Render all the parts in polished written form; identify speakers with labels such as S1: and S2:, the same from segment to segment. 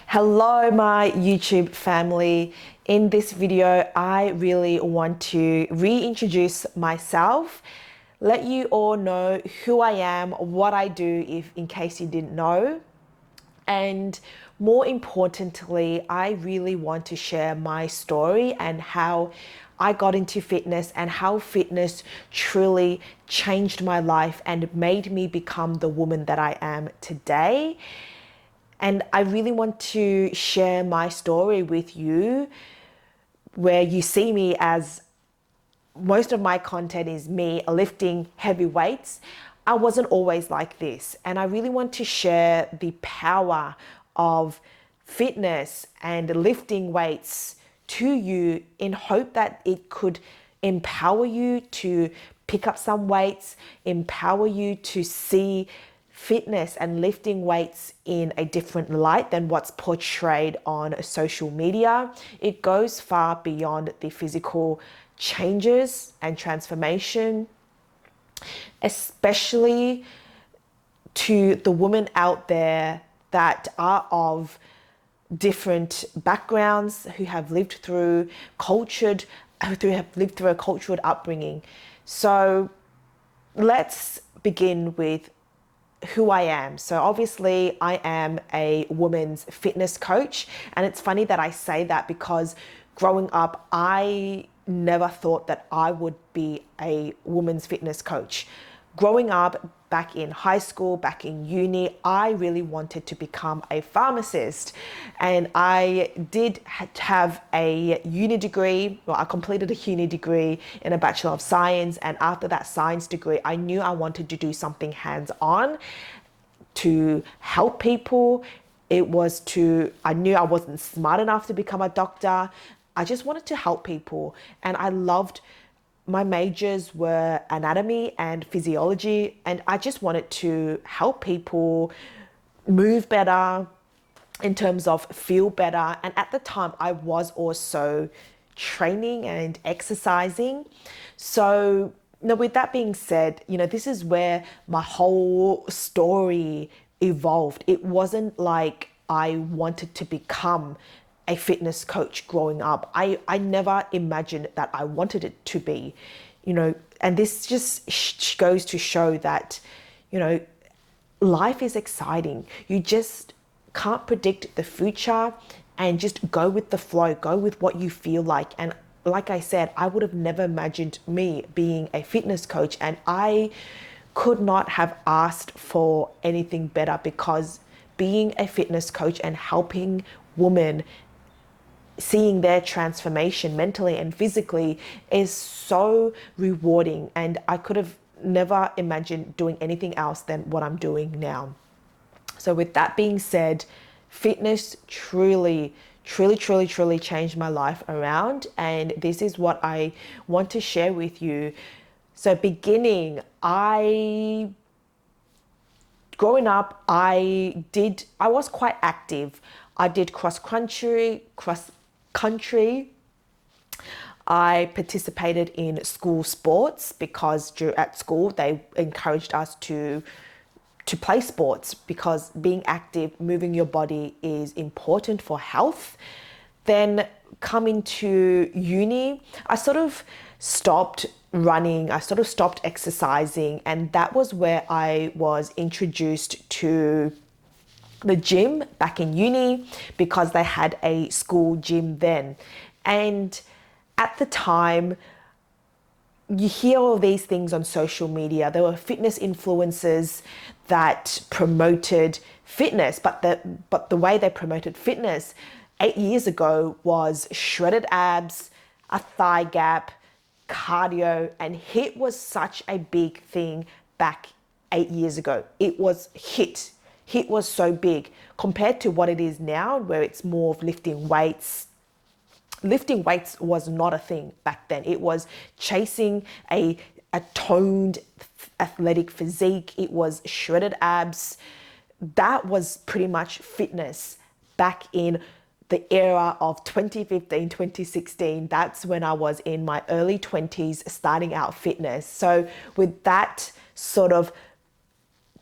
S1: Hello, my YouTube family. In this video, I really want to reintroduce myself, let you all know who I am, what I do, if in case you didn't know. And more importantly, I really want to share my story and how I got into fitness and how fitness truly changed my life and made me become the woman that I am today. And I really want to share my story with you, where you see me as most of my content is me lifting heavy weights. I wasn't always like this. And I really want to share the power of fitness and lifting weights to you in hope that it could empower you to pick up some weights, empower you to see fitness and lifting weights in a different light than what's portrayed on social media. It goes far beyond the physical changes and transformation, especially to the women out there that are of different backgrounds, who have lived through a cultured upbringing. So let's begin with who I am. So obviously I am a women's fitness coach, and it's funny that I say that because growing up I never thought that I would be a women's fitness coach. Growing up back in high school, back in uni, I really wanted to become a pharmacist, and I did have a uni degree. Well, I completed a uni degree in a Bachelor of Science, and after that science degree, I knew I wanted to do something hands-on to help people. I knew I wasn't smart enough to become a doctor. I just wanted to help people, and I loved my majors were anatomy and physiology, and I just wanted to help people move better, in terms of feel better. And at the time, I was also training and exercising. So, with that being said, this is where my whole story evolved. It wasn't like I wanted to become a fitness coach growing up. I never imagined that I wanted it to be, and this just goes to show that, life is exciting. You just can't predict the future, and just go with the flow, go with what you feel like. And like I said, I would have never imagined me being a fitness coach, and I could not have asked for anything better, because being a fitness coach and helping women seeing their transformation mentally and physically is so rewarding, and I could have never imagined doing anything else than what I'm doing now. So with that being said, fitness truly changed my life around, and this is what I want to share with you. So growing up, I was quite active. I did cross country. I participated in school sports because at school they encouraged us to play sports, because being active, moving your body is important for health. Then coming to uni, I sort of stopped running, I sort of stopped exercising, and that was where I was introduced to the gym back in uni, because they had a school gym then. And at the time, you hear all these things on social media. There were fitness influencers that promoted fitness, but the way they promoted fitness 8 years ago was shredded abs, a thigh gap, cardio, and HIIT was such a big thing back 8 years ago. It was HIIT. HIIT was so big compared to what it is now, where it's more of lifting weights. Lifting weights was not a thing back then. It was chasing a toned athletic physique. It was shredded abs. That was pretty much fitness back in the era of 2015, 2016. That's when I was in my early 20s starting out fitness. So with that sort of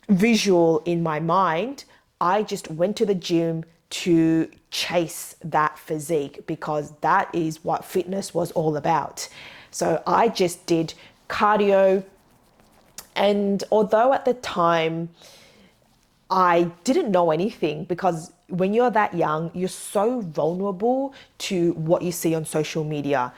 S1: visual in my mind, I just went to the gym to chase that physique because that is what fitness was all about. So I just did cardio. And although at the time I didn't know anything, because when you're that young, you're so vulnerable to what you see on social media.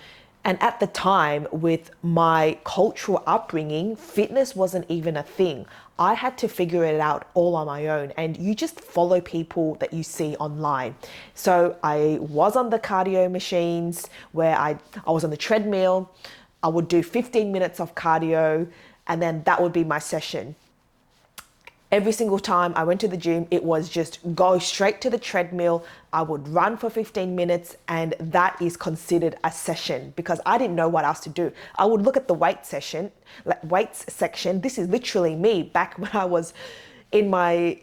S1: And at the time, with my cultural upbringing, fitness wasn't even a thing. I had to figure it out all on my own, and you just follow people that you see online. So I was on the cardio machines where I was on the treadmill. I would do 15 minutes of cardio, and then that would be my session. Every single time I went to the gym, it was just go straight to the treadmill. I would run for 15 minutes, and that is considered a session because I didn't know what else to do. I would look at the weights section. This is literally me back when I was in my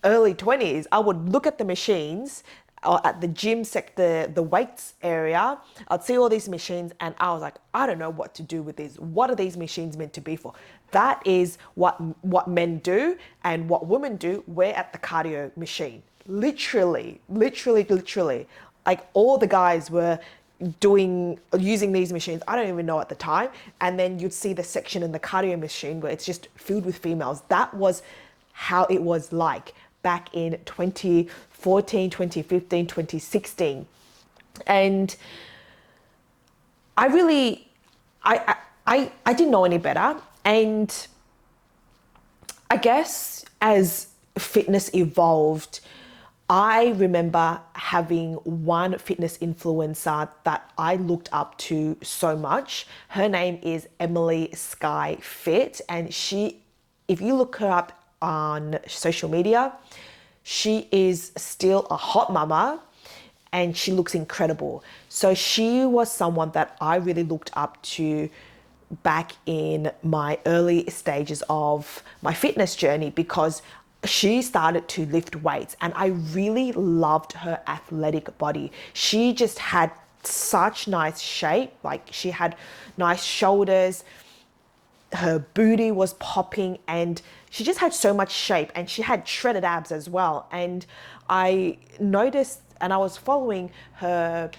S1: early 20s. I would look at the machines at the gym sector, the weights area. I'd see all these machines and I was like, I don't know what to do with these. What are these machines meant to be for? That is what men do and what women do. We're at the cardio machine. Literally. Like all the guys were using these machines. I don't even know at the time. And then you'd see the section in the cardio machine where it's just filled with females. That was how it was like back in 2014, 2015, 2016. And I didn't know any better. And I guess as fitness evolved, I remember having one fitness influencer that I looked up to so much. Her name is Emily Sky Fit, and if you look her up on social media, she is still a hot mama and she looks incredible. So she was someone that I really looked up to back in my early stages of my fitness journey because she started to lift weights and I really loved her athletic body. She just had such nice shape, like she had nice shoulders, her booty was popping and she just had so much shape and she had shredded abs as well. And I noticed, and I was following her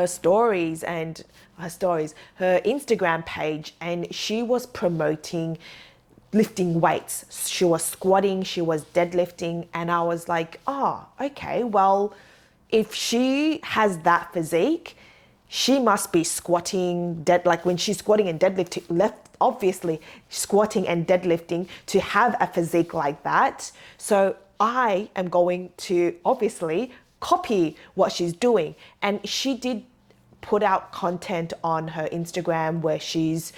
S1: stories, her Instagram page, and she was promoting lifting weights. She was squatting, she was deadlifting, and I was like, oh, okay, well, if she has that physique, she must be squatting, like when she's squatting and deadlifting, obviously squatting and deadlifting to have a physique like that. So I am going to obviously copy what she's doing. And she did put out content on her Instagram where she's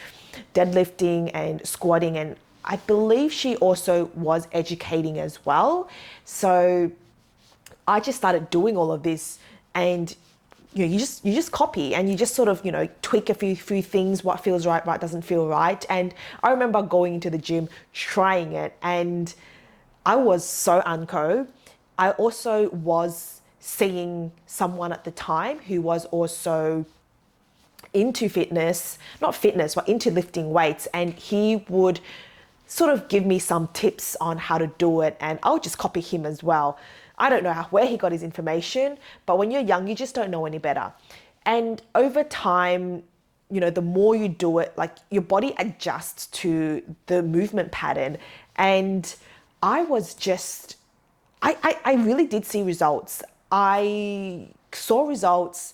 S1: deadlifting and squatting, and I believe she also was educating as well. So I just started doing all of this, and you just copy and you just sort of, tweak a few things, what feels right, what doesn't feel right. And I remember going into the gym, trying it, and I was so unco. I also was seeing someone at the time who was also into fitness, not fitness, but into lifting weights. And he would sort of give me some tips on how to do it. And I'll just copy him as well. I don't know where he got his information, but when you're young, you just don't know any better. And over time, the more you do it, like your body adjusts to the movement pattern. And I was just, I really did see results. I saw results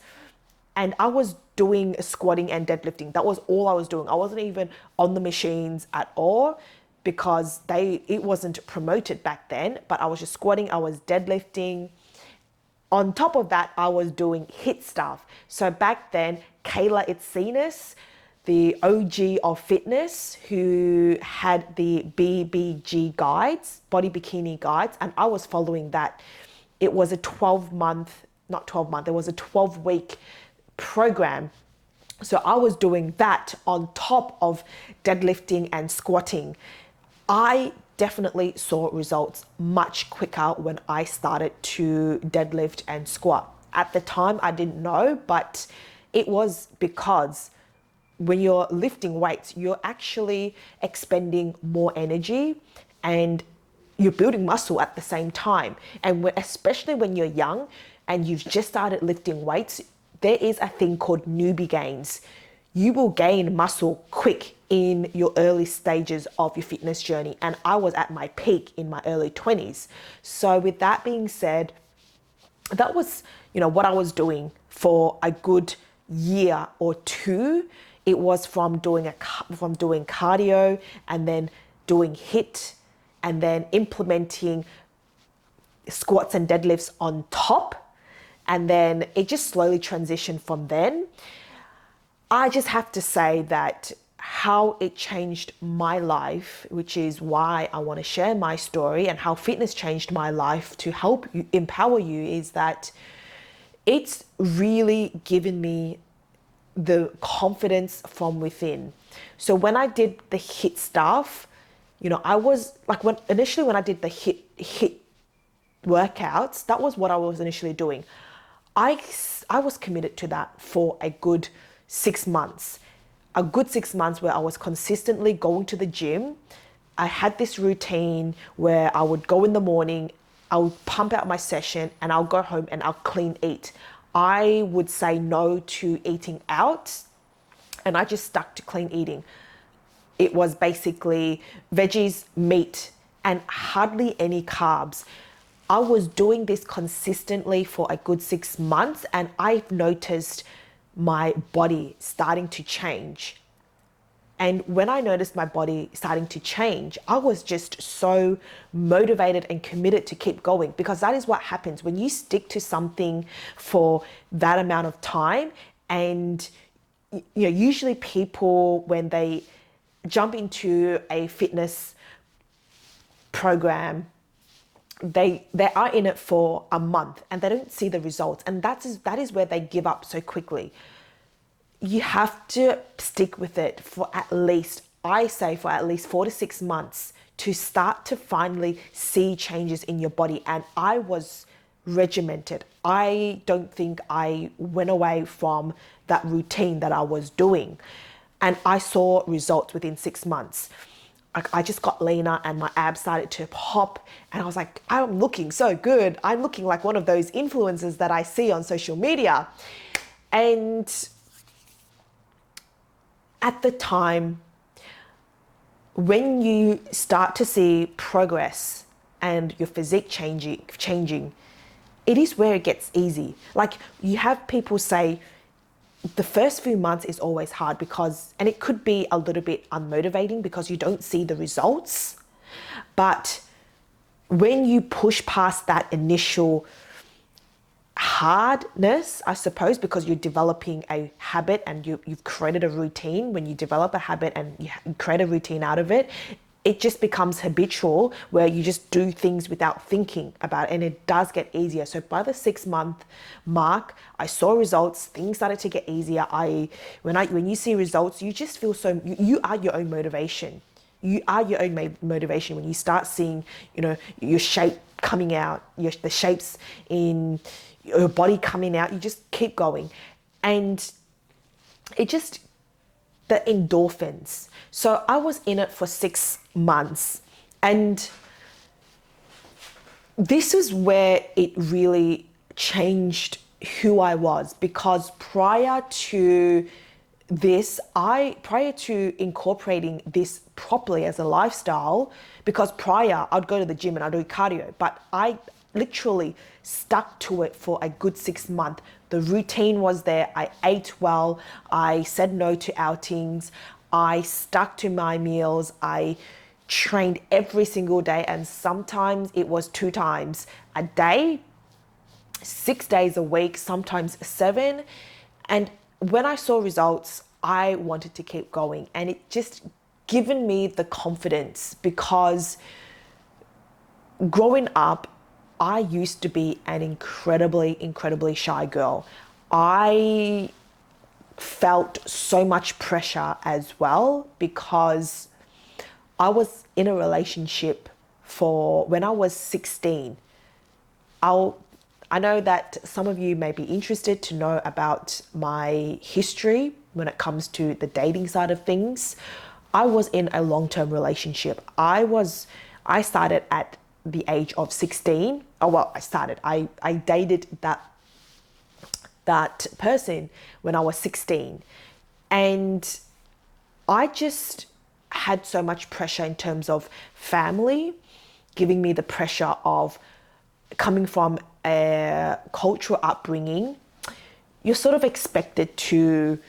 S1: and I was doing squatting and deadlifting. That was all I was doing. I wasn't even on the machines at all because it wasn't promoted back then, but I was just squatting, I was deadlifting. On top of that, I was doing HIIT stuff. So back then, Kayla Itsinas, the OG of fitness, who had the BBG guides, body bikini guides, and I was following that. It was a 12-week program. So I was doing that on top of deadlifting and squatting. I definitely saw results much quicker when I started to deadlift and squat. At the time, I didn't know, but it was because when you're lifting weights, you're actually expending more energy, and you're building muscle at the same time. And especially when you're young and you've just started lifting weights, there is a thing called newbie gains. You will gain muscle quick in your early stages of your fitness journey. And I was at my peak in my early 20s. So with that being said, that was, what I was doing for a good year or two. It was from doing cardio and then doing HIIT and then implementing squats and deadlifts on top. And then it just slowly transitioned from then. I just have to say that how it changed my life, which is why I want to share my story and how fitness changed my life to help you, empower you, is that it's really given me the confidence from within. So when I did the HIIT stuff, I was like, when I did the HIIT workouts, that was what I was initially doing. I was committed to that for a good 6 months. A good 6 months where I was consistently going to the gym. I had this routine where I would go in the morning, I would pump out my session, and I'll go home and I'll clean eat. I would say no to eating out, and I just stuck to clean eating. It was basically veggies, meat, and hardly any carbs. I was doing this consistently for a good 6 months, and I've noticed my body starting to change. And when I noticed my body starting to change, I was just so motivated and committed to keep going, because that is what happens when you stick to something for that amount of time. And usually people, when they jump into a fitness program, they are in it for a month and they don't see the results, and that is where they give up so quickly. You have to stick with it for at least 4 to 6 months to start to finally see changes in your body. And I was regimented. I don't think I went away from that routine that I was doing, and I saw results within 6 months. I just got leaner and my abs started to pop, and I was like, I'm looking so good. I'm looking like one of those influencers that I see on social media. And at the time, when you start to see progress and your physique changing, it is where it gets easy. Like, you have people say, the first few months is always hard and it could be a little bit unmotivating because you don't see the results. But when you push past that initial hardness, I suppose, because you're developing a habit and you've created a routine, when you develop a habit and you create a routine out of it, it just becomes habitual, where you just do things without thinking about it, and it does get easier. So by the 6 month mark, I saw results, things started to get easier. When you see results, you just feel you are your own motivation. You are your own motivation when you start seeing, your shape coming out, the shapes in your body coming out. You just keep going, and the endorphins. So I was in it for 6 months, and this is where it really changed who I was, because prior to incorporating this properly as a lifestyle, because prior I'd go to the gym and I'd do cardio, but I literally stuck to it for a good 6 months. The routine was there. I ate well. I said no to outings. I stuck to my meals. I trained every single day, and sometimes it was 2 times a day, 6 days a week, sometimes 7. And when I saw results, I wanted to keep going, and it just given me the confidence, because growing up, I used to be an incredibly shy girl. I felt so much pressure as well, because I was in a relationship when I was 16. I know that some of you may be interested to know about my history when it comes to the dating side of things. I was in a long-term relationship. I started at the age of 16. Oh, well, I dated that person when I was 16. And I just had so much pressure in terms of family, giving me the pressure of coming from a cultural upbringing. You're sort of expected to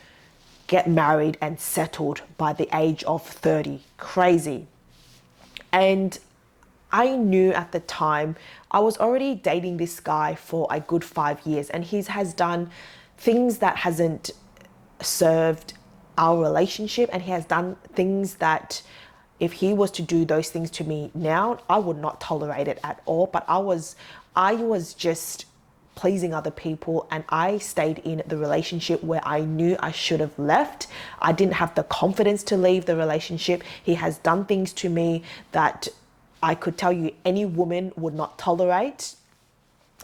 S1: get married and settled by the age of 30. Crazy. And I knew at the time I was already dating this guy for a good 5 years, and he has done things that hasn't served our relationship, and he has done things that if he was to do those things to me now, I would not tolerate it at all. But I was just pleasing other people, and I stayed in the relationship where I knew I should have left. I didn't have the confidence to leave the relationship. He has done things to me that I could tell you any woman would not tolerate.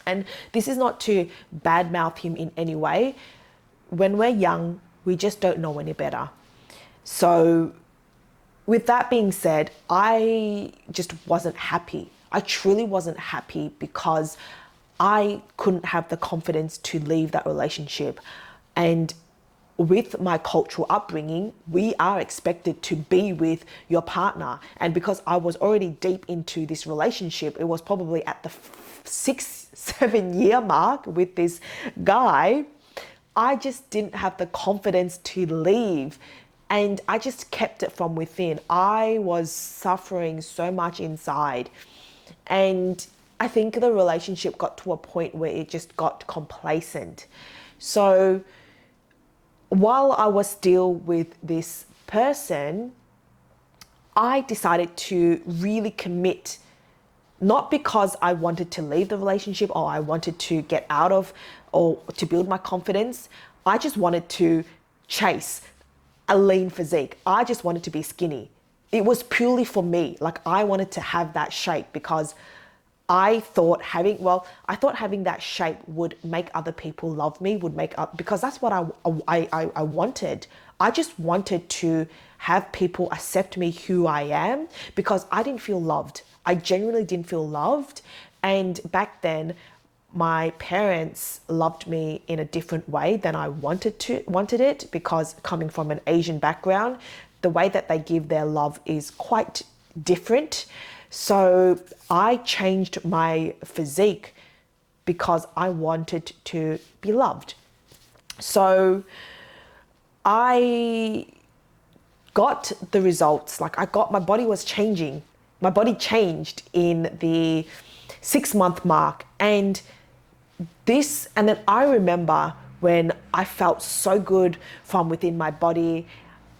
S1: And this is not to badmouth him in any way. When we're young, we just don't know any better. So with that being said, I just wasn't happy. I truly wasn't happy because I couldn't have the confidence to leave that relationship. And with my cultural upbringing, we are expected to be with your partner. And because I was already deep into this relationship, it was probably at the 6-7 year mark with this guy, I just didn't have the confidence to leave. And I just kept it from within. I was suffering so much inside. And I think the relationship got to a point where it just got complacent. So while I was still with this person, I decided to really commit, not because I wanted to leave the relationship or I wanted to get out of or to build my confidence. I just wanted to chase a lean physique. I just wanted to be skinny. It was purely for me. Like, I wanted to have that shape because I thought having that shape would make other people love me, because that's what I wanted. I just wanted to have people accept me who I am because I didn't feel loved. I genuinely didn't feel loved. And back then, my parents loved me in a different way than I wanted it, because coming from an Asian background, the way that they give their love is quite different. So I changed my physique because I wanted to be loved. So I got the results. My body was changing. My body changed in the 6-month mark. And then I remember when I felt so good from within my body,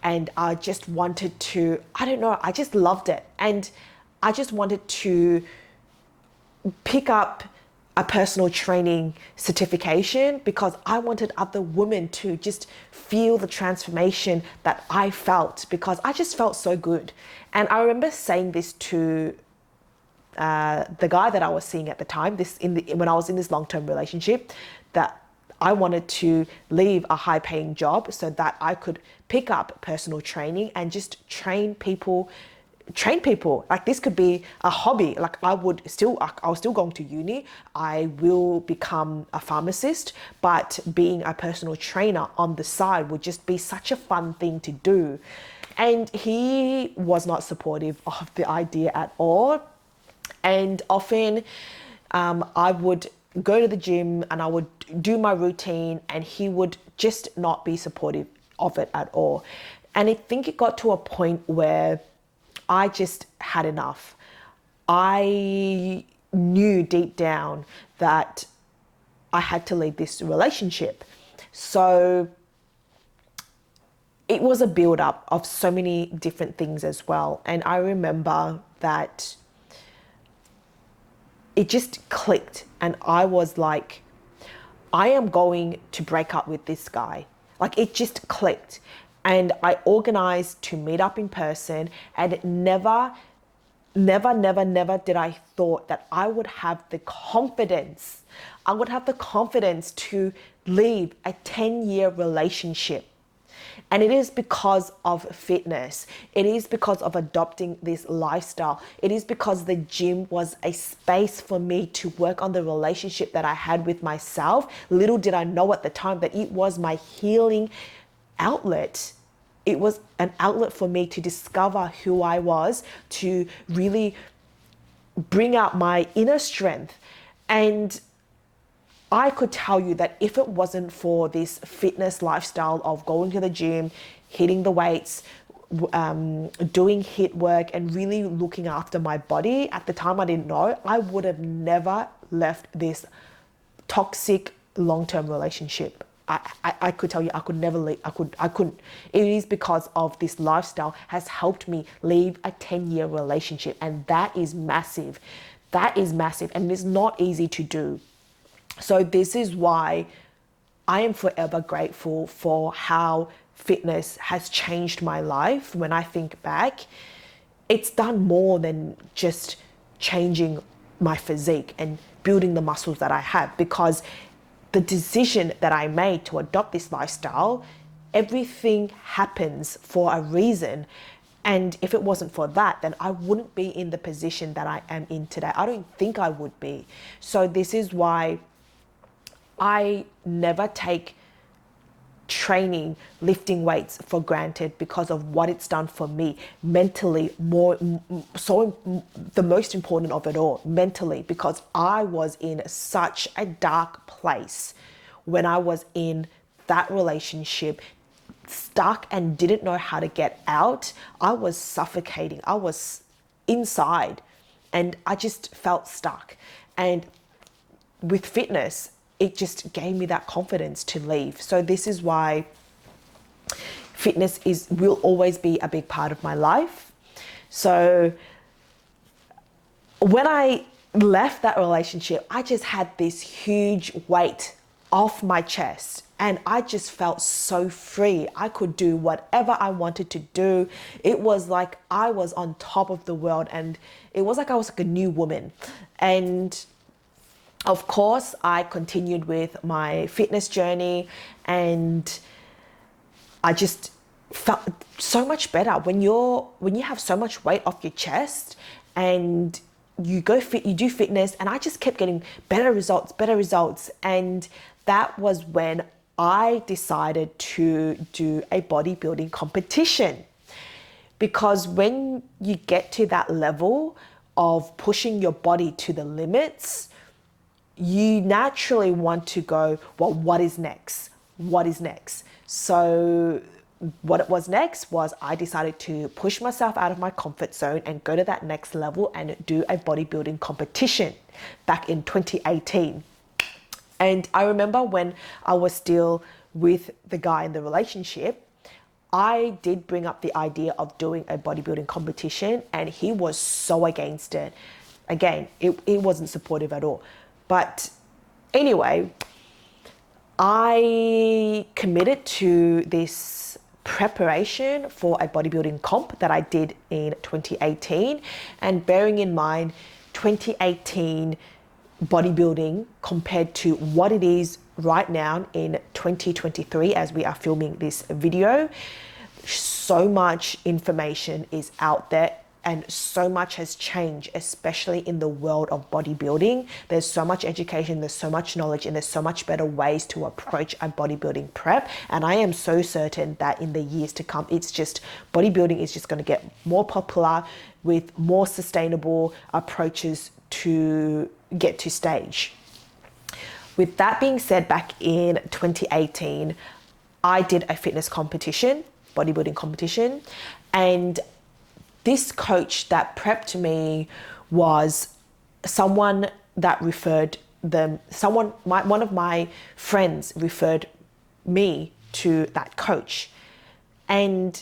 S1: and I just wanted to, I just loved it. And I just wanted to pick up a personal training certification because I wanted other women to just feel the transformation that I felt, because I just felt so good. And I remember saying this to the guy that I was seeing at the time, when I was in this long-term relationship, that I wanted to leave a high-paying job so that I could pick up personal training and just train people. Like, this could be a hobby. Like, I was still going to uni. I will become a pharmacist, but being a personal trainer on the side would just be such a fun thing to do. And he was not supportive of the idea at all. And often I would go to the gym and I would do my routine, and he would just not be supportive of it at all. And I think it got to a point where I just had enough. I knew deep down that I had to leave this relationship. So it was a build-up of so many different things as well. And I remember that it just clicked, and I was like, I am going to break up with this guy. Like, it just clicked. And I organized to meet up in person, and never did I thought that I would have the confidence. I would have the confidence to leave a 10-year relationship. And it is because of fitness. It is because of adopting this lifestyle. It is because the gym was a space for me to work on the relationship that I had with myself. Little did I know at the time that it was my healing outlet. It was an outlet for me to discover who I was, to really bring out my inner strength. And I could tell you that if it wasn't for this fitness lifestyle of going to the gym, hitting the weights, doing HIIT work, and really looking after my body, at the time I didn't know, I would have never left this toxic long-term relationship. I could tell you I could never leave. I couldn't. It is because of this lifestyle has helped me leave a 10-year relationship. And that is massive. That is massive. And it's not easy to do. So this is why I am forever grateful for how fitness has changed my life. When I think back, it's done more than just changing my physique and building the muscles that I have, because the decision that I made to adopt this lifestyle, everything happens for a reason. And if it wasn't for that, then I wouldn't be in the position that I am in today. I don't think I would be. So this is why I never take training, lifting weights for granted, because of what it's done for me mentally. The most important of it all, mentally, because I was in such a dark place when I was in that relationship, stuck and didn't know how to get out. I was suffocating. I was inside and I just felt stuck. And with fitness, it just gave me that confidence to leave. So this is why fitness will always be a big part of my life. So when I left that relationship, I just had this huge weight off my chest and I just felt so free. I could do whatever I wanted to do. It was like I was on top of the world, and it was like I was like a new woman. And of course, I continued with my fitness journey, and I just felt so much better when you have so much weight off your chest and you do fitness. And I just kept getting better results. And that was when I decided to do a bodybuilding competition, because when you get to that level of pushing your body to the limits, you naturally want to go, well, what is next? What is next? So what it was next was I decided to push myself out of my comfort zone and go to that next level and do a bodybuilding competition back in 2018. And I remember when I was still with the guy in the relationship, I did bring up the idea of doing a bodybuilding competition, and he was so against it. Again, it wasn't supportive at all. But anyway, I committed to this preparation for a bodybuilding comp that I did in 2018. And bearing in mind, 2018 bodybuilding compared to what it is right now in 2023, as we are filming this video, so much information is out there. And so much has changed, especially in the world of bodybuilding. There's so much education, there's so much knowledge, and there's so much better ways to approach a bodybuilding prep. And I am so certain that in the years to come, bodybuilding is just going to get more popular with more sustainable approaches to get to stage. With that being said, back in 2018, I did a fitness competition, bodybuilding competition, and this coach that prepped me was someone that referred them, one of my friends referred me to that coach. And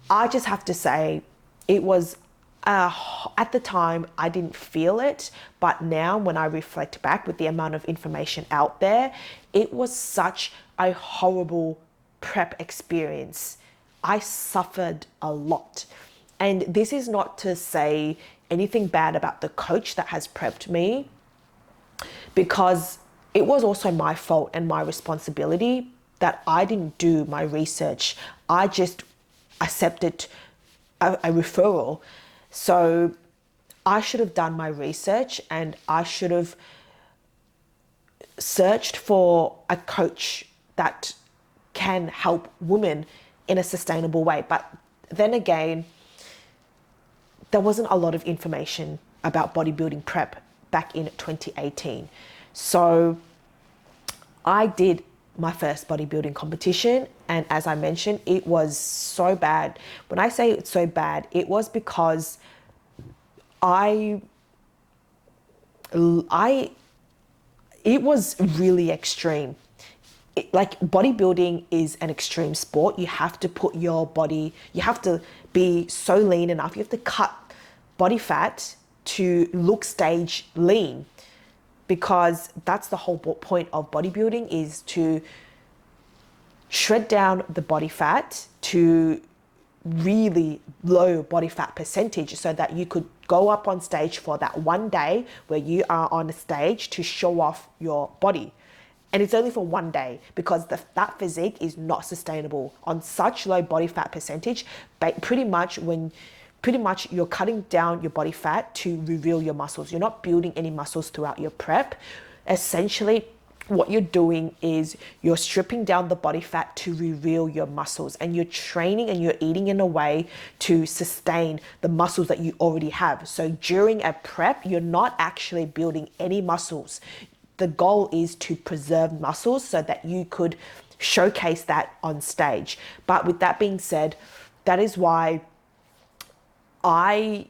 S1: I just have to say, it was, at the time, I didn't feel it, but now when I reflect back with the amount of information out there, it was such a horrible prep experience. I suffered a lot. And this is not to say anything bad about the coach that has prepped me, because it was also my fault and my responsibility that I didn't do my research. I just accepted a referral. So I should have done my research, and I should have searched for a coach that can help women in a sustainable way. But then again, there wasn't a lot of information about bodybuilding prep back in 2018. So I did my first bodybuilding competition, and as I mentioned, it was so bad. When I say it's so bad, it was because it was really extreme. Like, bodybuilding is an extreme sport. You have to put your body, you have to be so lean enough. You have to cut body fat to look stage lean, because that's the whole point of bodybuilding, is to shred down the body fat to really low body fat percentage, so that you could go up on stage for that one day where you are on a stage to show off your body. And it's only for one day, because that physique is not sustainable on such low body fat percentage. But pretty much you're cutting down your body fat to reveal your muscles. You're not building any muscles throughout your prep. Essentially, what you're doing is you're stripping down the body fat to reveal your muscles, and you're training and you're eating in a way to sustain the muscles that you already have. So during a prep, you're not actually building any muscles. The goal is to preserve muscles so that you could showcase that on stage. But with that being said, that is why I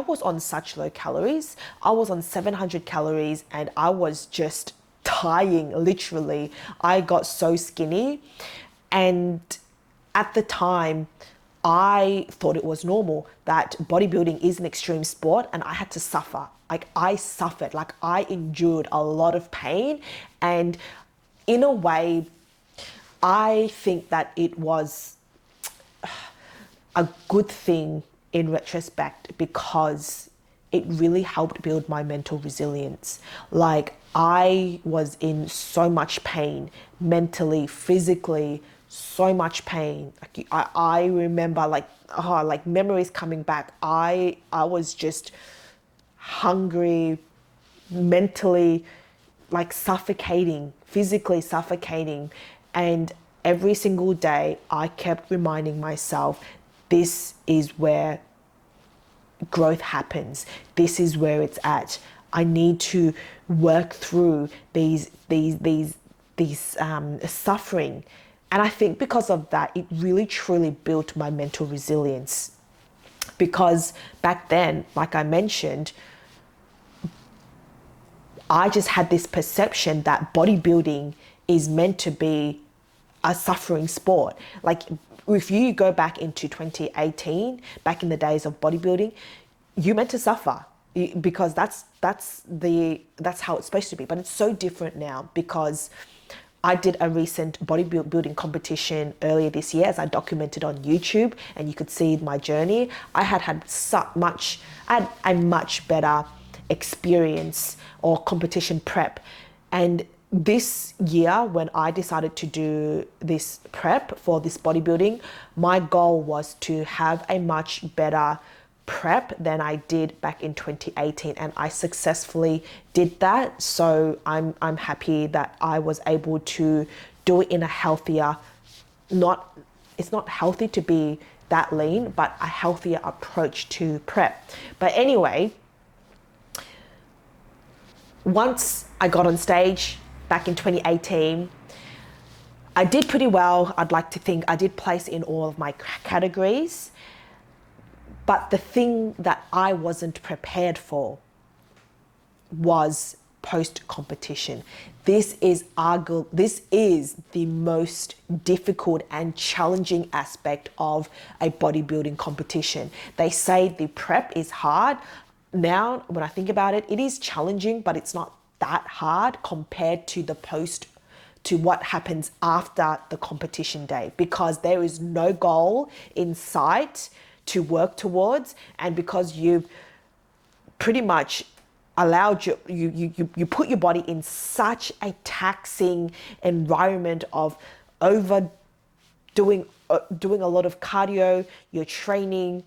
S1: was on such low calories. I was on 700 calories, and I was just dying, literally. I got so skinny, and at the time I thought it was normal, that bodybuilding is an extreme sport, and I had to suffer. Like, I suffered, like I endured a lot of pain. And in a way, I think that it was a good thing in retrospect, because it really helped build my mental resilience. Like, I was in so much pain, mentally, physically, so much pain. Like, I remember like memories coming back. I was just hungry, mentally, like suffocating, physically suffocating. And every single day I kept reminding myself, this is where growth happens. This is where it's at. I need to work through these suffering. And I think because of that, it really truly built my mental resilience. Because back then, like I mentioned, I just had this perception that bodybuilding is meant to be a suffering sport. Like, if you go back into 2018, back in the days of bodybuilding, you meant to suffer, because that's how it's supposed to be. But it's so different now, because I did a recent bodybuilding competition earlier this year, as I documented on YouTube, and you could see my journey. I had a much better experience or competition prep. And this year, when I decided to do this prep for this bodybuilding, my goal was to have a much better prep than I did back in 2018, and I successfully did that. So I'm happy that I was able to do it in a healthier, it's not healthy to be that lean, but a healthier approach to prep. But anyway, once I got on stage back in 2018, I did pretty well. I'd like to think I did place in all of my categories. But the thing that I wasn't prepared for was post-competition. This is the most difficult and challenging aspect of a bodybuilding competition. They say the prep is hard. Now, when I think about it, it is challenging, but it's not that hard compared to to what happens after the competition day, because there is no goal in sight to work towards, and because you've pretty much allowed you put your body in such a taxing environment of overdoing doing a lot of cardio, you're training,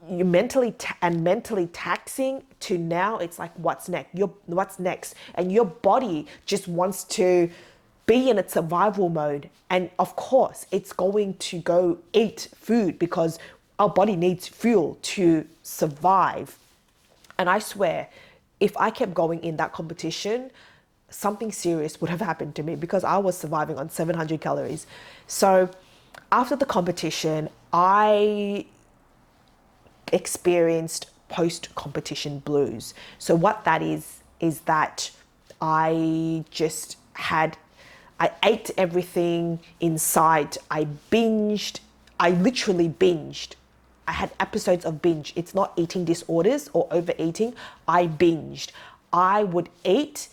S1: you're mentally taxing, to now it's like, what's next? What's next? And your body just wants to be in its survival mode. And of course, it's going to go eat food because our body needs fuel to survive. And I swear, if I kept going in that competition, something serious would have happened to me because I was surviving on 700 calories. So after the competition, I experienced post-competition blues. So what that is that I ate everything inside. I literally binged. I had episodes of binge. It's not eating disorders or overeating. I binged. I would eat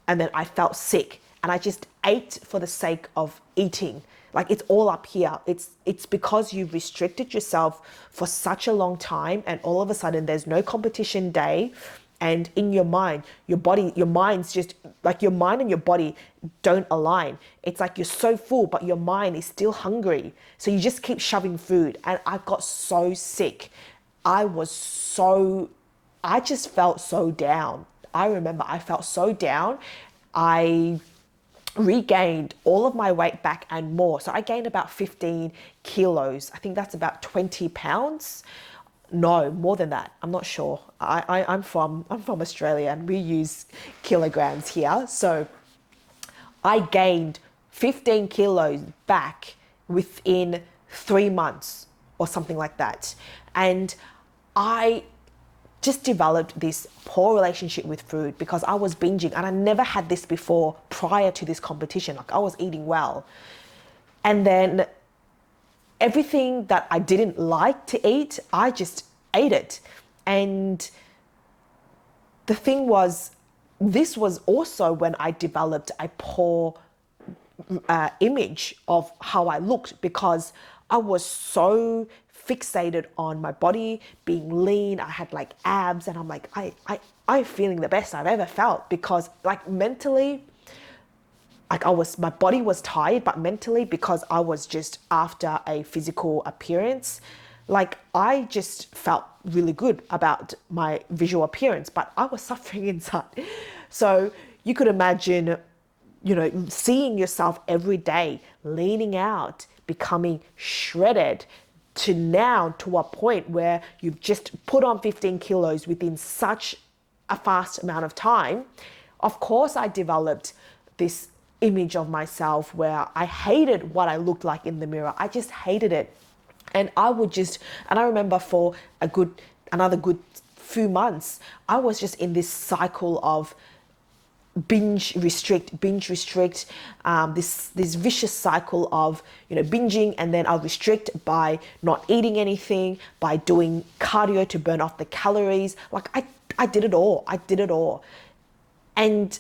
S1: and then I felt sick, and I just ate for the sake of eating. Like, it's all up here. It's because you've restricted yourself for such a long time, and all of a sudden there's no competition day, and in your mind, your mind's just like, your mind and your body don't align. It's like you're so full, but your mind is still hungry. So you just keep shoving food. And I got so sick. I just felt so down. I remember I felt so down. I regained all of my weight back and more. So I gained about 15 kilos. I think that's about 20 pounds. No, more than that. I'm not sure. I'm from Australia and we use kilograms here. So I gained 15 kilos back within 3 months or something like that. And I just developed this poor relationship with food because I was binging, and I never had this before prior to this competition. Like, I was eating well. And then everything that I didn't like to eat, I just ate it. And the thing was, this was also when I developed a poor image of how I looked, because I was so fixated on my body being lean. I had like abs, and I'm like, I'm feeling the best I've ever felt, because like mentally, like my body was tired, but mentally, because I was just after a physical appearance, like I just felt really good about my visual appearance, but I was suffering inside. So you could imagine, seeing yourself every day, leaning out, becoming shredded, to a point where you've just put on 15 kilos within such a fast amount of time. Of course, I developed this image of myself where I hated what I looked like in the mirror. I just hated it. And I remember for another good few months, I was just in this cycle of binge restrict, this vicious cycle of, binging, and then I'll restrict by not eating anything, by doing cardio to burn off the calories. Like I did it all. And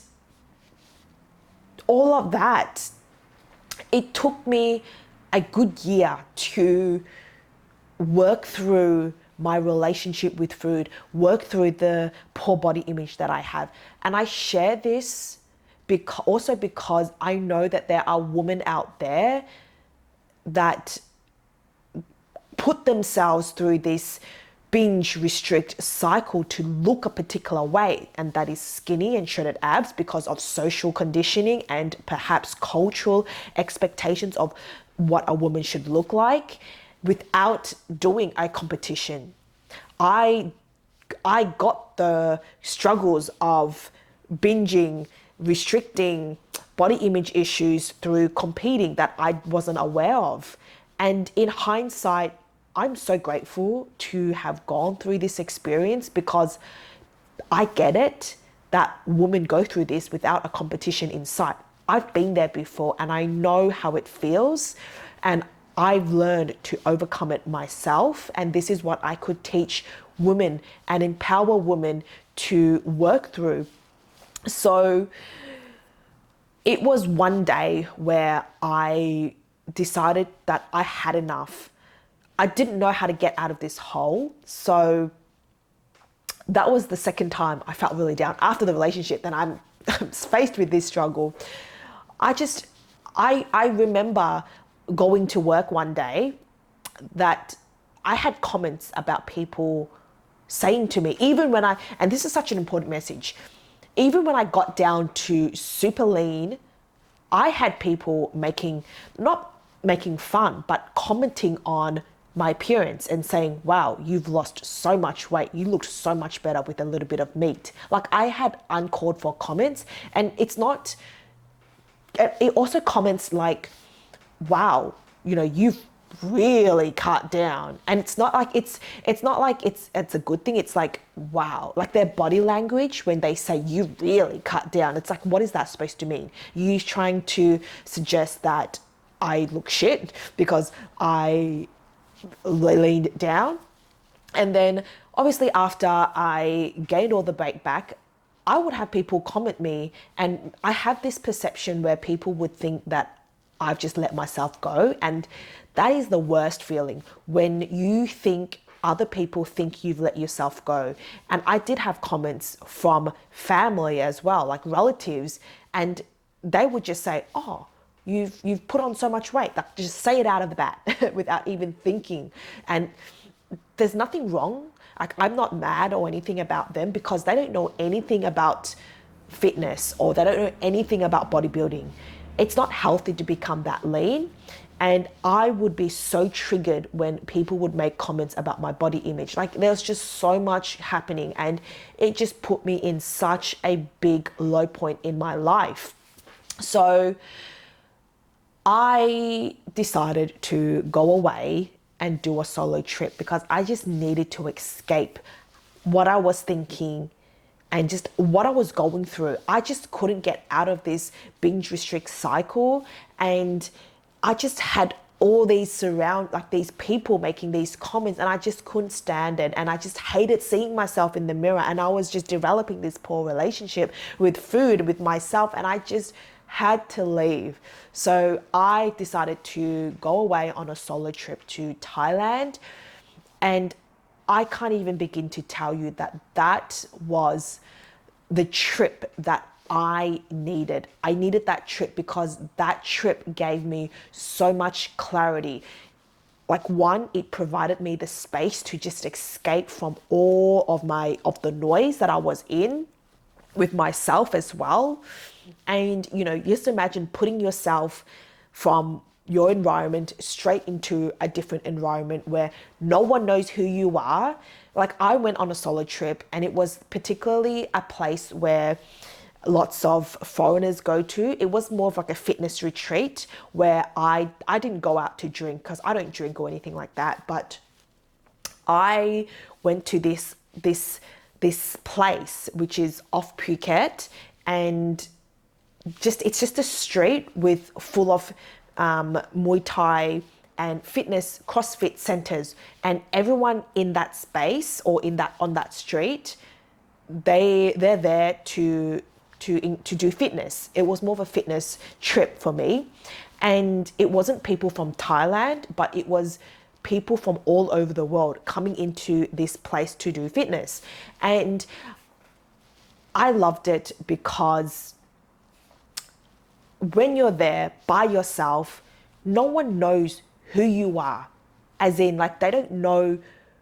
S1: all of that, it took me a good year to work through my relationship with food, work through the poor body image that I have. And I share this because I know that there are women out there that put themselves through this binge restrict cycle to look a particular way, and that is skinny and shredded abs, because of social conditioning and perhaps cultural expectations of what a woman should look like, without doing a competition. I got the struggles of binging, restricting, body image issues through competing that I wasn't aware of. And in hindsight, I'm so grateful to have gone through this experience, because I get it that women go through this without a competition in sight. I've been there before and I know how it feels, and I've learned to overcome it myself. And this is what I could teach women and empower women to work through. So it was one day where I decided that I had enough. I didn't know how to get out of this hole. So that was the second time I felt really down. After the relationship, then I'm faced with this struggle. I remember going to work one day that I had comments about people saying to me, even when and this is such an important message, even when I got down to super lean, I had people not making fun, but commenting on my appearance and saying, wow, you've lost so much weight. You looked so much better with a little bit of meat. Like, I had uncalled for comments, and it also comments like, wow, you've really cut down. And it's not like it's a good thing. It's like, wow, like their body language when they say you really cut down, it's like, what is that supposed to mean? You trying to suggest that I look shit because I leaned down? And then obviously after I gained all the weight back, I would have people comment me, and I have this perception where people would think that I've just let myself go. And that is the worst feeling, when you think other people think you've let yourself go. And I did have comments from family as well, like relatives, and they would just say, oh, you've put on so much weight. Like, just say it out of the bat without even thinking. And there's nothing wrong. Like, I'm not mad or anything about them, because they don't know anything about fitness, or they don't know anything about bodybuilding. It's not healthy to become that lean. And I would be so triggered when people would make comments about my body image. Like, there's just so much happening, and it just put me in such a big low point in my life. So I decided to go away and do a solo trip, because I just needed to escape what I was thinking and just what I was going through. I just couldn't get out of this binge restrict cycle, and I just had all these these people making these comments, and I just couldn't stand it. And I just hated seeing myself in the mirror, and I was just developing this poor relationship with food, with myself, and I just had to leave. So I decided to go away on a solo trip to Thailand, and I can't even begin to tell you that that was the trip that I needed. I needed that trip because that trip gave me so much clarity. Like, one, it provided me the space to just escape from all of the noise that I was in with myself as well. And, just imagine putting yourself from your environment straight into a different environment where no one knows who you are. Like, I went on a solo trip, and it was particularly a place where lots of foreigners go to. It was more of like a fitness retreat where I didn't go out to drink, because I don't drink or anything like that. But I went to this place which is off Phuket, and it's just a street full of Muay Thai and fitness CrossFit centers, and everyone in that space or on that street, they're there to do fitness. It was more of a fitness trip for me, and it wasn't people from Thailand, but it was people from all over the world coming into this place to do fitness. And I loved it because when you're there by yourself, no one knows who you are. As in, like, they don't know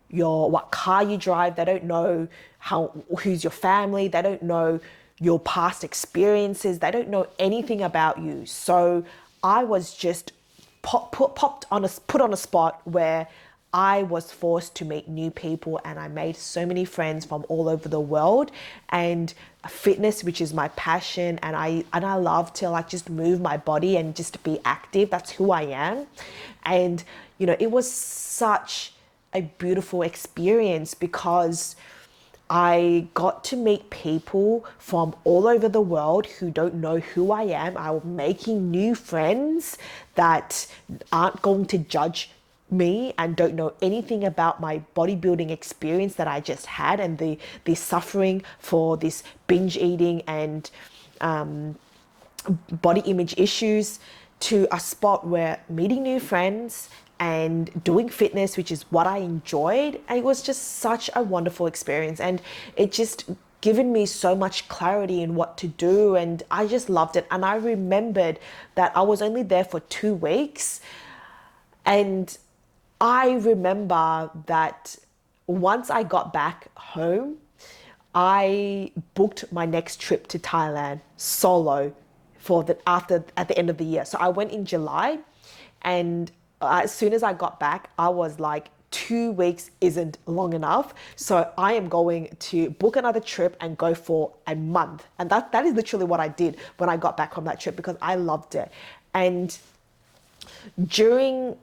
S1: what car you drive, they don't know who's your family, they don't know your past experiences, they don't know anything about you. So I was just put on a spot where I was forced to meet new people, and I made so many friends from all over the world. And fitness, which is my passion, and I love to like just move my body and just be active. That's who I am. And it was such a beautiful experience because I got to meet people from all over the world who don't know who I am. I'm making new friends that aren't going to judge me and don't know anything about my bodybuilding experience that I just had, and the suffering for this binge eating and body image issues, to a spot where meeting new friends and doing fitness, which is what I enjoyed. And it was just such a wonderful experience. And it just given me so much clarity in what to do, and I just loved it. And I remembered that I was only there for 2 weeks, and I remember that once I got back home, I booked my next trip to Thailand solo for the after at the end of the year. So I went in July, and as soon as I got back, I was like, 2 weeks isn't long enough. So I am going to book another trip and go for a month. And that is literally what I did when I got back from that trip, because I loved it. And during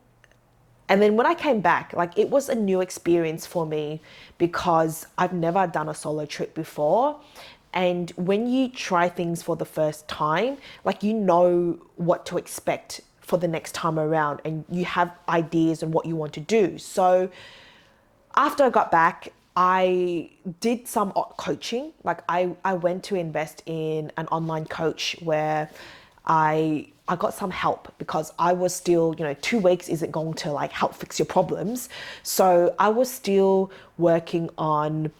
S1: and then when I came back, like, it was a new experience for me because I've never done a solo trip before. And when you try things for the first time, like, you know what to expect for the next time around, and you have ideas on what you want to do. So after I got back, I did some coaching. Like, I went to invest in an online coach where I got some help, because I was still, 2 weeks isn't going to like help fix your problems. So I was still working on,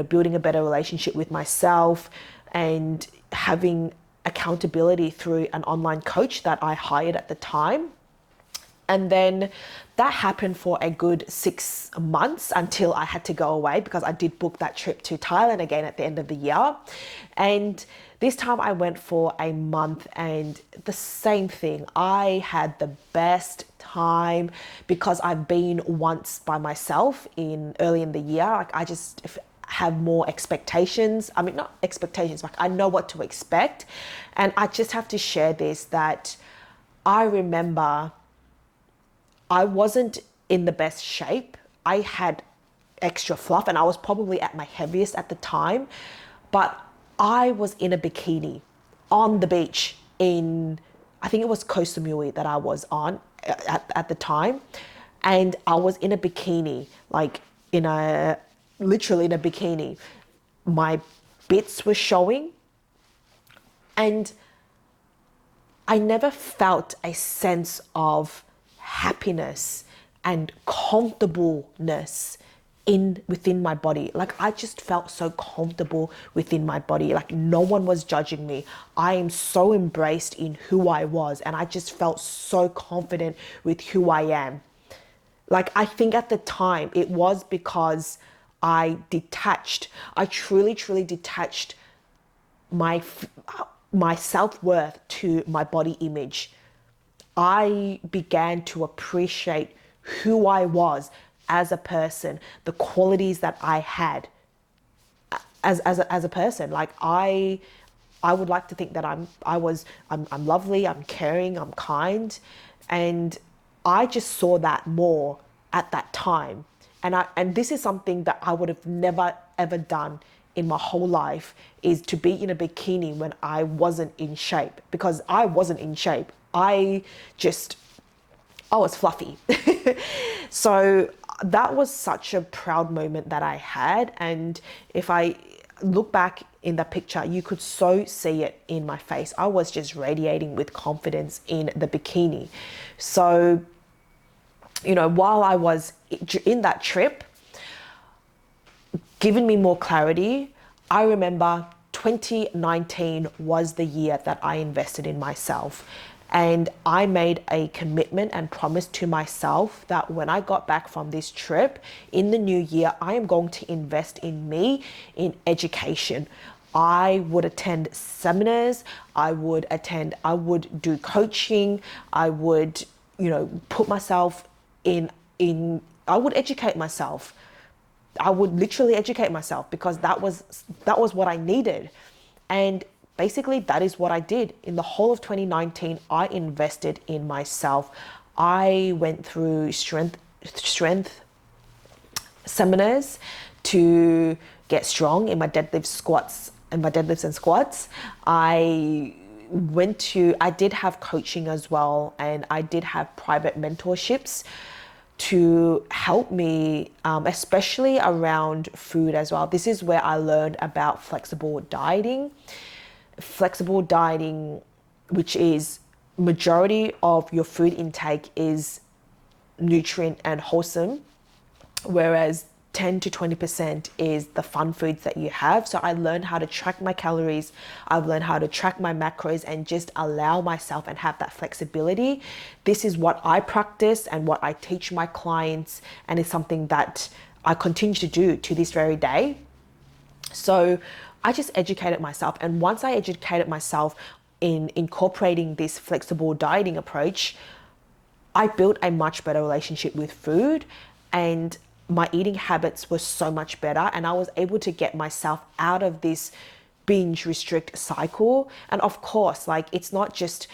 S1: building a better relationship with myself and having accountability through an online coach that I hired at the time. And then that happened for a good 6 months until I had to go away, because I did book that trip to Thailand again at the end of the year. And this time I went for a month, and the same thing. I had the best time because I've been once by myself early in the year. Like, I just have more expectations. I mean, not expectations, but I know what to expect. And I just have to share this, that I remember I wasn't in the best shape. I had extra fluff, and I was probably at my heaviest at the time, but I was in a bikini on the beach I think it was Koh Samui that I was on at the time. And I was in a bikini, like literally in a bikini. My bits were showing, and I never felt a sense of happiness and comfortableness within my body. Like, I just felt so comfortable within my body. Like, no one was judging me. I am so embraced in who I was, and I just felt so confident with who I am. Like, I think at the time it was because I truly, truly detached my self-worth to my body image. I began to appreciate who I was as a person, the qualities that I had as a person. Like, I would like to think that I'm lovely, I'm caring, I'm kind, and I just saw that more at that time. And this is something that I would have never ever done in my whole life, is to be in a bikini when I wasn't in shape, because I wasn't in shape. I was fluffy. So that was such a proud moment that I had. And if I look back in the picture, you could so see it in my face. I was just radiating with confidence in the bikini. So, while I was in that trip, giving me more clarity, I remember 2019 was the year that I invested in myself. And I made a commitment and promise to myself that when I got back from this trip in the new year, I am going to invest in me, in education. I would attend seminars, I would do coaching, I would, put myself I would educate myself. I would literally educate myself, because that was what I needed. And basically, that is what I did. In the whole of 2019, I invested in myself. I went through strength seminars to get strong in my deadlifts and squats. I did have coaching as well, and I did have private mentorships to help me, especially around food as well. This is where I learned about flexible dieting, which is majority of your food intake is nutrient and wholesome, whereas 10 to 20% is the fun foods that you have. So I learned how to track my calories. I've learned how to track my macros and just allow myself and have that flexibility. This is what I practice and what I teach my clients, and it's something that I continue to do to this very day. So I just educated myself. And once I educated myself in incorporating this flexible dieting approach, I built a much better relationship with food, and my eating habits were so much better, and I was able to get myself out of this binge restrict cycle. And of course, like, it's not just,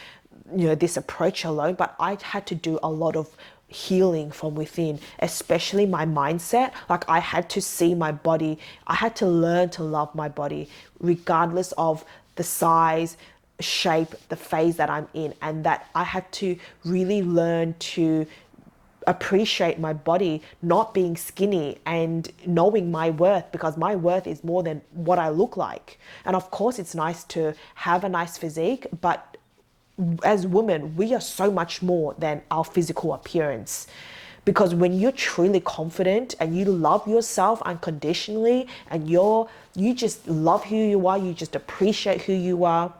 S1: this approach alone, but I had to do a lot of healing from within, especially my mindset. Like, I had to see my body. I had to learn to love my body regardless of the size, shape, the phase that I'm in, and that I had to really learn to appreciate my body not being skinny and knowing my worth, because my worth is more than what I look like. And of course, it's nice to have a nice physique, but as women, we are so much more than our physical appearance. Because when you're truly confident and you love yourself unconditionally, and you just love who you are, you just appreciate who you are,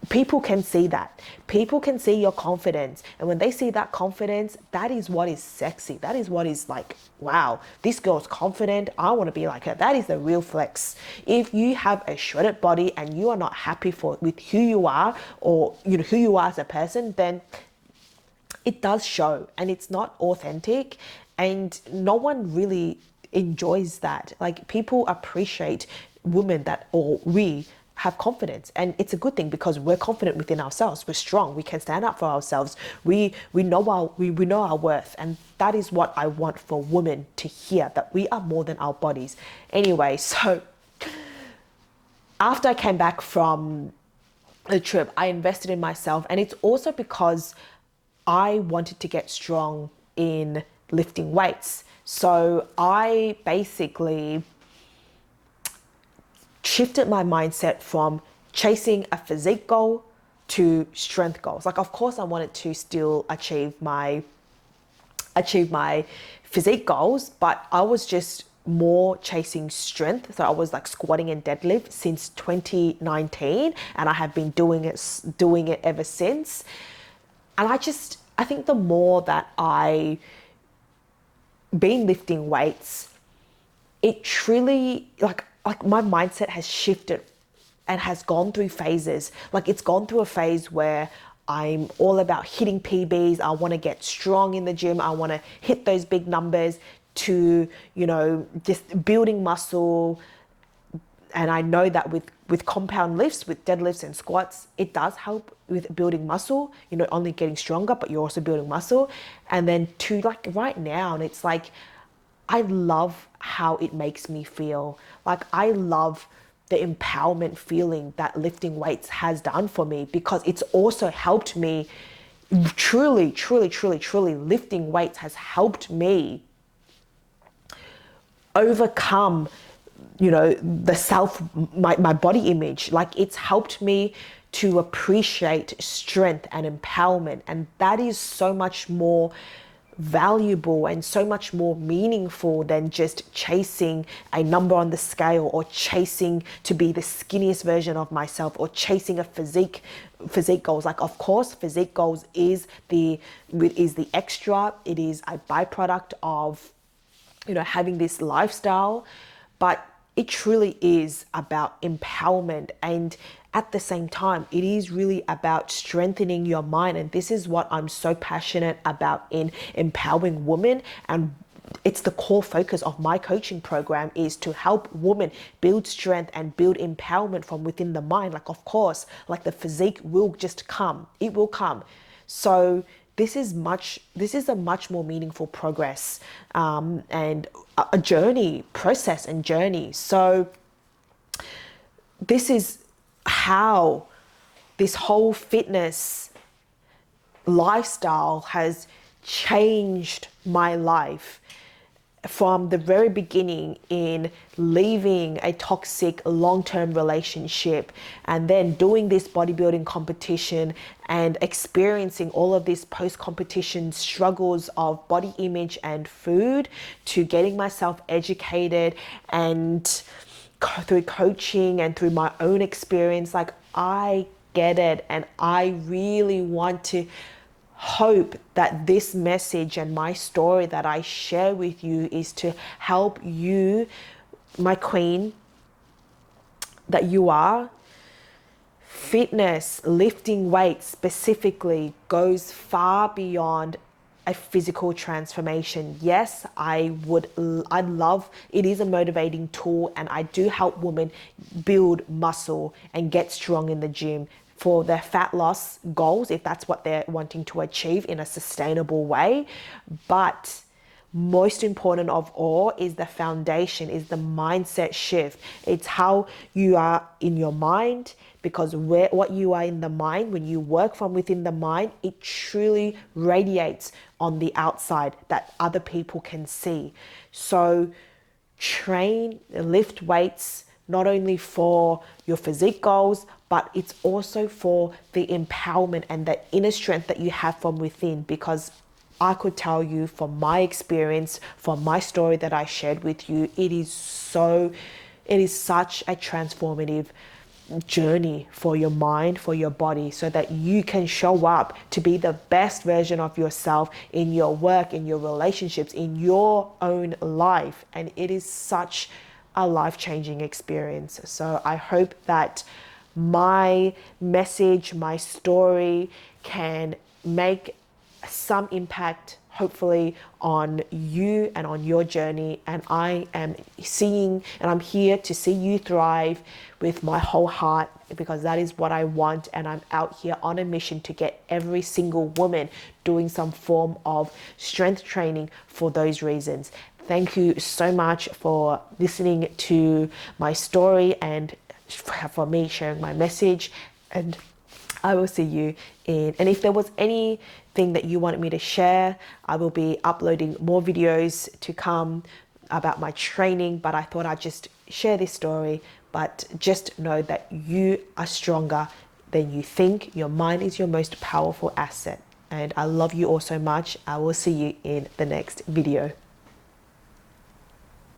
S1: people can see that. People can see your confidence. And when they see that confidence, that is what is sexy. That is what is like, wow, this girl's confident. I want to be like her. That is the real flex. If you have a shredded body and you are not happy with who you are, or who you are as a person, then it does show, and it's not authentic, and no one really enjoys that. Like, people appreciate women that, or we have confidence, and it's a good thing because we're confident within ourselves. We're strong. We can stand up for ourselves. We know our worth, and that is what I want for women to hear, that we are more than our bodies. Anyway, so after I came back from the trip, I invested in myself, and it's also because I wanted to get strong in lifting weights. So I basically shifted my mindset from chasing a physique goal to strength goals. Like, of course, I wanted to still achieve my physique goals, but I was just more chasing strength. So I was like squatting and deadlift since 2019, and I have been doing it ever since. And I think the more that I been lifting weights, it truly, like my mindset has shifted and has gone through phases. Like, it's gone through a phase where I'm all about hitting PBs. I want to get strong in the gym. I want to hit those big numbers, to, just building muscle. And I know that with compound lifts, with deadlifts and squats, it does help with building muscle. You're not only getting stronger, but you're also building muscle. And then to, like, right now, and it's like, I love how it makes me feel. Like, I love the empowerment feeling that lifting weights has done for me, because it's also helped me truly lifting weights has helped me overcome my body image. Like, it's helped me to appreciate strength and empowerment, and that is so much more valuable and so much more meaningful than just chasing a number on the scale, or chasing to be the skinniest version of myself, or chasing a physique goals. Like, of course, physique goals is the extra. It is a byproduct of having this lifestyle, but it truly is about empowerment. And at the same time, it is really about strengthening your mind. And this is what I'm so passionate about in empowering women. And it's the core focus of my coaching program, is to help women build strength and build empowerment from within the mind. Like, of course, like, the physique will just come. It will come. So this is a much more meaningful progress, and a process and journey. So this is how this whole fitness lifestyle has changed my life. from the very beginning in leaving a toxic long-term relationship and then doing this bodybuilding competition and experiencing all of these post-competition struggles of body image and food, to getting myself educated and through coaching and through my own experience. Like, I get it, and I really want to hope that this message and my story that I share with you is to help you, my queen that you are. Fitness, lifting weights specifically, goes far beyond a physical transformation. Yes, I love, it is a motivating tool, and I do help women build muscle and get strong in the gym for their fat loss goals, if that's what they're wanting to achieve in a sustainable way. But most important of all is the foundation, is the mindset shift. It's how you are in your mind, because what you are in the mind, when you work from within the mind, it truly radiates on the outside that other people can see. So train, lift weights, not only for your physique goals, but it's also for the empowerment and the inner strength that you have from within. Because I could tell you from my experience, from my story that I shared with you, it is such a transformative journey for your mind, for your body, so that you can show up to be the best version of yourself in your work, in your relationships, in your own life. And it is such a life-changing experience. So I hope that my message, my story can make some impact, hopefully, on you and on your journey. And I am seeing, and I'm here to see you thrive with my whole heart, because that is what I want. And I'm out here on a mission to get every single woman doing some form of strength training for those reasons. Thank you so much for listening to my story and for me sharing my message. And I will see you in, and if there was anything that you wanted me to share, I will be uploading more videos to come about my training, but I thought I'd just share this story. But just know that you are stronger than you think. Your mind is your most powerful asset. And I love you all so much. I will see you in the next video.